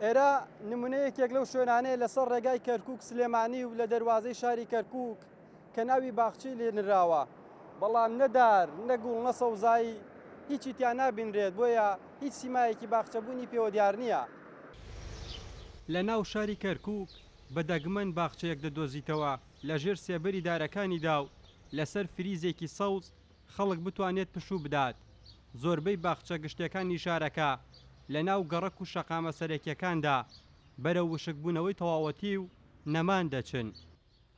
ئێرە نمونەیەکێک لەو شوێنانەیە لەسەر ڕێگای کەرکووک سلێمانی و لە دەواازەی شاری کەرکووک کە ناوی باخچی لێ نراوە، بەڵام نەدار نەگوڵ نەسەوزایی هیچی تیان نابینرێت، بۆیە هیچ سیمایەکی باخچەبوونی پێوە دیار نییە. لە ناو شاری کەرکووک بە دەگمەن باخچەیەک دەدۆزیتەوە لە ژێر سێبەری دارەکانیدا و لەسەر فریزێکی سەوز خەڵک بتوانێت پشوو بدات. زۆربەی باخچە گشتەکانی شارەکە لە ناو گەڕەک و شەقامە سەرەکیەکاندا بەرە وشکبوونەوەی تەواوەتی و نەمان دەچن.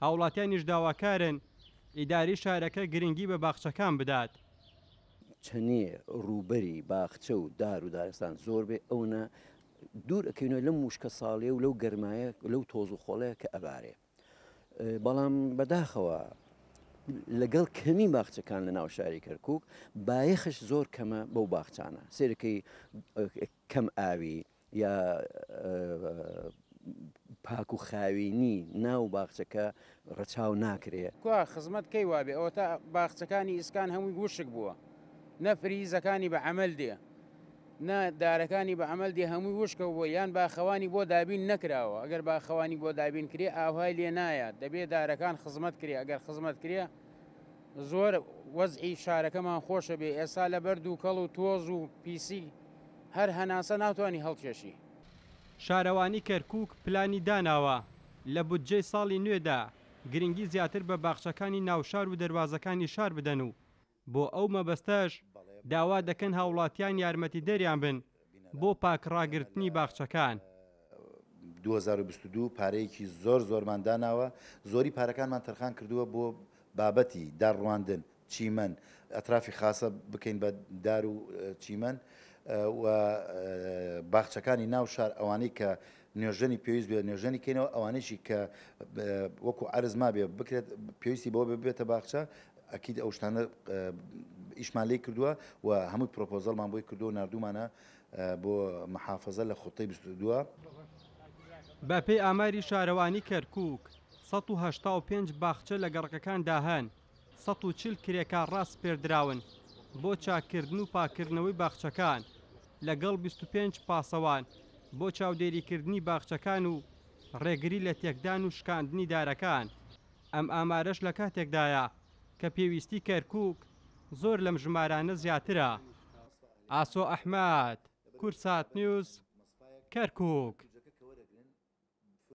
هاوڵاتیانیش داواکارن ئیداری شارەکە گرنگی بە باخچەکان بدات. چەنێ ڕووبەری باخچە و دار و دارستان زۆر بێ ئەوە دوور ئەکەینەوە لەم وشکە ساڵێ و لەو گەرمایە لەو تۆز و خۆڵەیە کە ئەبارێ. بەڵام بەداخەوە لەگەڵ کەمی باخچەکان لە ناو شاری کەرکووک بایەخش زۆر کەمە بەو باخچانە سێرەکەی کەم ئاوی یا پاک و خاوێنی ناو باخچەکە ڕەچاو ناکرێت. کووا خزمەت کەی وابێ ئەوە تا باخچەکانی ئیسکان هەمووی وشک بووە، نە فریزەکانی بە عەمەل دێ، نە دارەکانی بە عەمەل دێ، هەمووی وشکە بووە، یان باخەوانی بۆ دابین نەکراوە. ئەگەر باخەوانی بۆ دابین کرێ ئاوهای لێ نایە، دەبێت دارەکان خزمەت کرێ. ئەگەر خزمەت کرێ زۆر وەزعی شارەکەمان خۆشە بێ. ئێستا لە بەرد و کەڵ و تۆز و پیسی هەر هەناسە ناتوانانی هەڵکێشی. شارەوانی کەرکووک پلانی داناوە لە بودجەی ساڵی نوێدا گرنگی زیاتر بە باخچەکانی ناوشار و دەواازەکانی شار بدەن و بۆ ئەو مەبەستەش داوا دەکەن هاوڵاتیان یارمەتی دەریان بن بۆ پاکڕاگررتنی باخچەکان. 2022 پارەیەکی زۆرمان داناوە، زۆری پارەکانمان تەرخان کردووە بۆ بابەتی داڕواندن، چیمەن، ئەترافی خاصە بکەین بە دار و چیمەن و باخچەکانی ناو شار ئەوانەی کە نوێژەنی پێویست بێت نوێژەنی کەینەوە، ئەوانەیشی کە وەکو عەرزما بێ بکرێت پێویستی بۆ ببێتە باخچە ئەکید ئەو شتانە ئیشمان لێ کردووە و هەمووی پرۆپۆزەڵمان بۆی کردو نردومانە بۆ محافەزە لە خۆتەی 22. بە پێی ئاماری شارەوانی کەرکووک 185 باخچە لە گەڕەکەکان داهەن، 140 کرێکار ڕاست پێردراون بۆ چاکردن و پاکردنەوەی باخچەکان، لەگەڵ 25 پاسەوان بۆ چاودێریکردنی باخچەکان و ڕێگری لە تێکدان و شکاندنی دارەکان. ئەم ئامارەش لە کاتێکدایە کە پێویستی کەرکووک زۆر لەم ژمارانە زیاترە. ئاسۆ ئەحمەد، کورسات نیوز، کەرکووک.